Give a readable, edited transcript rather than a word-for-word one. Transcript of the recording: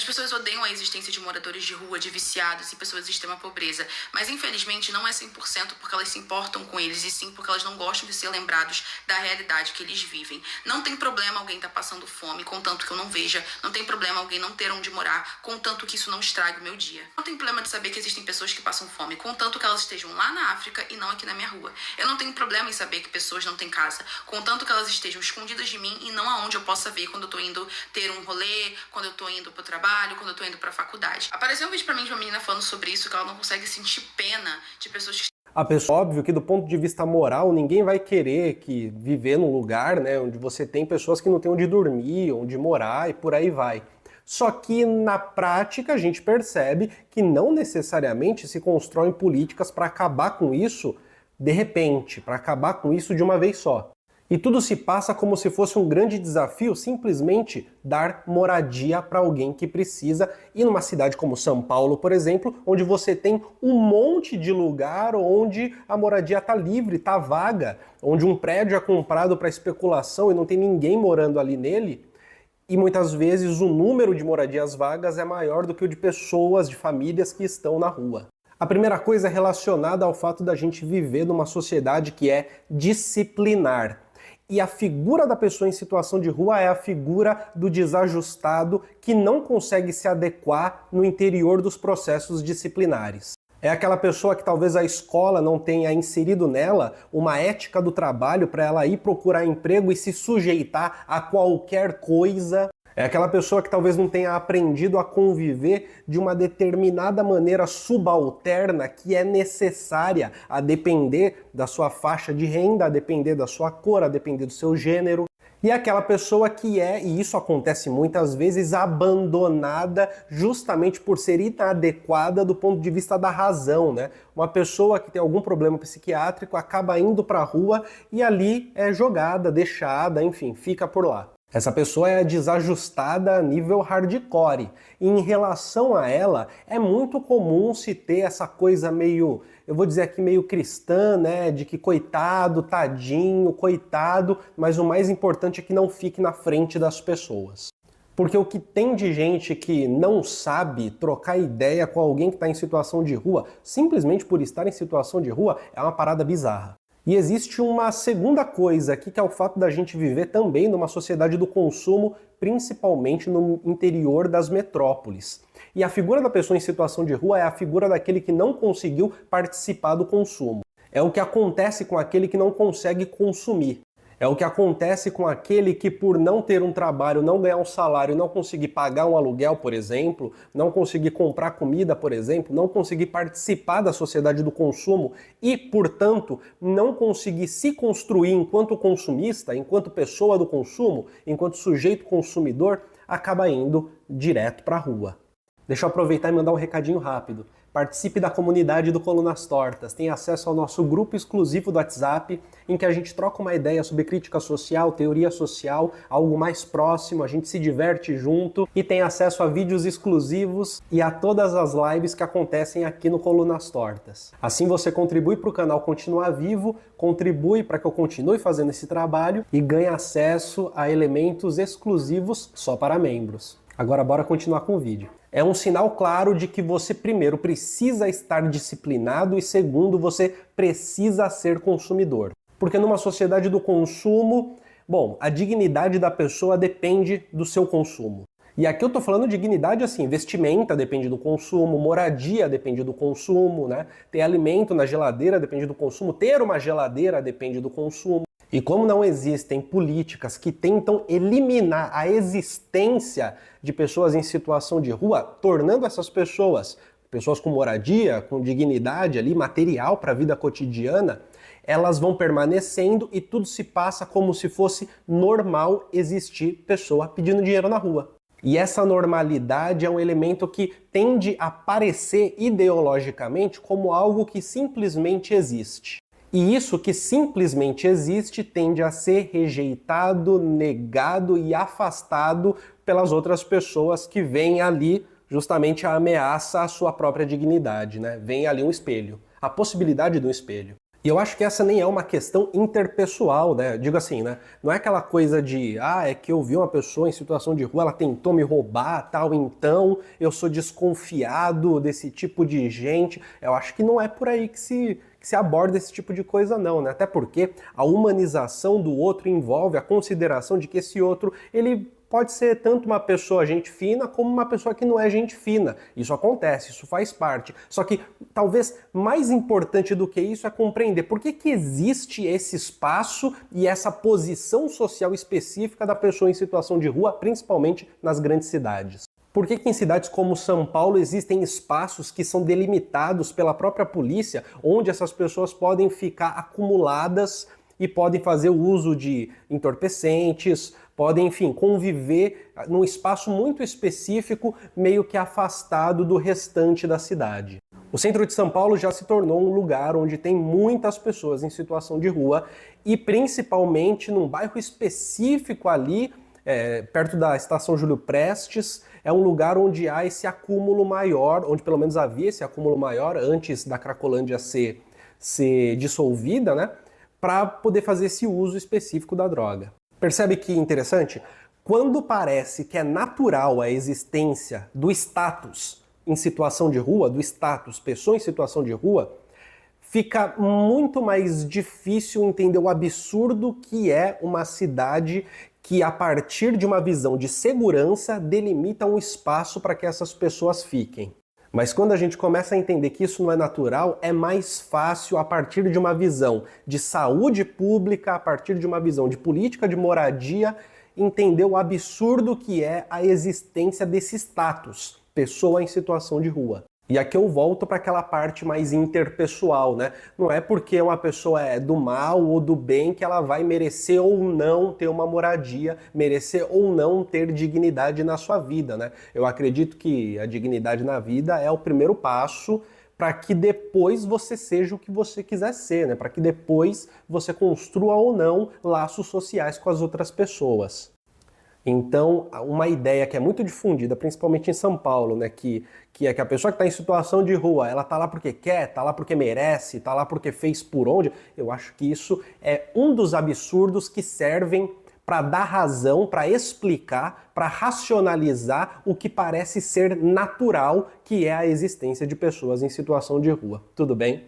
pessoas odeiam a existência de moradores de rua, de viciados e pessoas de extrema pobreza, mas infelizmente não é 100% porque elas se importam com eles, e sim porque elas não gostam de ser lembrados da realidade que eles vivem. Não tem problema alguém estar passando fome, contanto que eu não veja. Não tem problema alguém não ter onde morar, contanto que isso não estrague o meu dia. Não tem problema de saber que existem pessoas que passam fome, contanto que elas estejam lá na África e não aqui na minha rua. Eu não tenho problema em saber que pessoas não têm casa, contanto que elas estejam escondidas de mim e não aonde eu possa ver quando eu tô indo ter um rolê, quando eu tô indo pro trabalho, quando eu tô indo pra faculdade. Apareceu um vídeo pra mim de uma menina falando sobre isso, que ela não consegue sentir pena de pessoas que... A pessoa, óbvio que do ponto de vista moral, ninguém vai querer que viver num lugar, né, onde você tem pessoas que não têm onde dormir, onde morar e por aí vai. Só que na prática a gente percebe que não necessariamente se constroem políticas para acabar com isso de repente, para acabar com isso de uma vez só. E tudo se passa como se fosse um grande desafio simplesmente dar moradia para alguém que precisa. E numa cidade como São Paulo, por exemplo, onde você tem um monte de lugar onde a moradia está livre, está vaga, onde um prédio é comprado para especulação e não tem ninguém morando ali nele, e muitas vezes o número de moradias vagas é maior do que o de pessoas, de famílias que estão na rua. A primeira coisa é relacionada ao fato da gente viver numa sociedade que é disciplinar. E a figura da pessoa em situação de rua é a figura do desajustado que não consegue se adequar no interior dos processos disciplinares. É aquela pessoa que talvez a escola não tenha inserido nela uma ética do trabalho para ela ir procurar emprego e se sujeitar a qualquer coisa. É aquela pessoa que talvez não tenha aprendido a conviver de uma determinada maneira subalterna que é necessária a depender da sua faixa de renda, a depender da sua cor, a depender do seu gênero. E é aquela pessoa que é, e isso acontece muitas vezes, abandonada justamente por ser inadequada do ponto de vista da razão, né? Uma pessoa que tem algum problema psiquiátrico acaba indo para a rua e ali é jogada, deixada, enfim, fica por lá. Essa pessoa é desajustada a nível hardcore. E em relação a ela, é muito comum se ter essa coisa meio, eu vou dizer aqui meio cristã, né? De que coitado, tadinho, coitado, mas o mais importante é que não fique na frente das pessoas. Porque o que tem de gente que não sabe trocar ideia com alguém que está em situação de rua, simplesmente por estar em situação de rua, é uma parada bizarra. E existe uma segunda coisa aqui, que é o fato da gente viver também numa sociedade do consumo, principalmente no interior das metrópoles. E a figura da pessoa em situação de rua é a figura daquele que não conseguiu participar do consumo. É o que acontece com aquele que não consegue consumir. É o que acontece com aquele que, por não ter um trabalho, não ganhar um salário, não conseguir pagar um aluguel, por exemplo, não conseguir comprar comida, por exemplo, não conseguir participar da sociedade do consumo e, portanto, não conseguir se construir enquanto consumista, enquanto pessoa do consumo, enquanto sujeito consumidor, acaba indo direto para a rua. Deixa eu aproveitar e mandar um recadinho rápido. Participe da comunidade do Colunas Tortas, tem acesso ao nosso grupo exclusivo do WhatsApp, em que a gente troca uma ideia sobre crítica social, teoria social, algo mais próximo, a gente se diverte junto e tem acesso a vídeos exclusivos e a todas as lives que acontecem aqui no Colunas Tortas. Assim você contribui para o canal continuar vivo, contribui para que eu continue fazendo esse trabalho e ganha acesso a elementos exclusivos só para membros. Agora bora continuar com o vídeo. É um sinal claro de que você, primeiro, precisa estar disciplinado e, segundo, você precisa ser consumidor. Porque numa sociedade do consumo, bom, a dignidade da pessoa depende do seu consumo. E aqui eu tô falando de dignidade assim, vestimenta depende do consumo, moradia depende do consumo, né? Ter alimento na geladeira depende do consumo, ter uma geladeira depende do consumo. E como não existem políticas que tentam eliminar a existência de pessoas em situação de rua, tornando essas pessoas com moradia, com dignidade ali, material para a vida cotidiana, elas vão permanecendo e tudo se passa como se fosse normal existir pessoa pedindo dinheiro na rua. E essa normalidade é um elemento que tende a aparecer ideologicamente como algo que simplesmente existe. E isso que simplesmente existe tende a ser rejeitado, negado e afastado pelas outras pessoas que veem ali justamente a ameaça à sua própria dignidade, né? Vem ali um espelho, a possibilidade de um espelho. E eu acho que essa nem é uma questão interpessoal, né? Digo assim, né? Não é aquela coisa de, é que eu vi uma pessoa em situação de rua, ela tentou me roubar, tal, então eu sou desconfiado desse tipo de gente. Eu acho que não é por aí que se aborda esse tipo de coisa não, né? Até porque a humanização do outro envolve a consideração de que esse outro, ele pode ser tanto uma pessoa gente fina como uma pessoa que não é gente fina. Isso acontece, isso faz parte. Só que talvez mais importante do que isso é compreender por que existe esse espaço e essa posição social específica da pessoa em situação de rua, principalmente nas grandes cidades. Por que em cidades como São Paulo existem espaços que são delimitados pela própria polícia, onde essas pessoas podem ficar acumuladas e podem fazer o uso de entorpecentes, podem, enfim, conviver num espaço muito específico, meio que afastado do restante da cidade. O centro de São Paulo já se tornou um lugar onde tem muitas pessoas em situação de rua e principalmente num bairro específico ali, perto da Estação Júlio Prestes, é um lugar onde há esse acúmulo maior, onde pelo menos havia esse acúmulo maior antes da Cracolândia ser dissolvida, né? Para poder fazer esse uso específico da droga. Percebe que interessante? Quando parece que é natural a existência do status em situação de rua, do status pessoa em situação de rua, fica muito mais difícil entender o absurdo que é uma cidade que, a partir de uma visão de segurança, delimita um espaço para que essas pessoas fiquem. Mas quando a gente começa a entender que isso não é natural, é mais fácil, a partir de uma visão de saúde pública, a partir de uma visão de política de moradia, entender o absurdo que é a existência desse status, pessoa em situação de rua. E aqui eu volto para aquela parte mais interpessoal, né? Não é porque uma pessoa é do mal ou do bem que ela vai merecer ou não ter uma moradia, merecer ou não ter dignidade na sua vida, né? Eu acredito que a dignidade na vida é o primeiro passo para que depois você seja o que você quiser ser, né? Para que depois você construa ou não laços sociais com as outras pessoas. Então, uma ideia que é muito difundida, principalmente em São Paulo, né, que é que a pessoa que está em situação de rua, ela está lá porque quer, está lá porque merece, está lá porque fez por onde, eu acho que isso é um dos absurdos que servem para dar razão, para explicar, para racionalizar o que parece ser natural, que é a existência de pessoas em situação de rua. Tudo bem?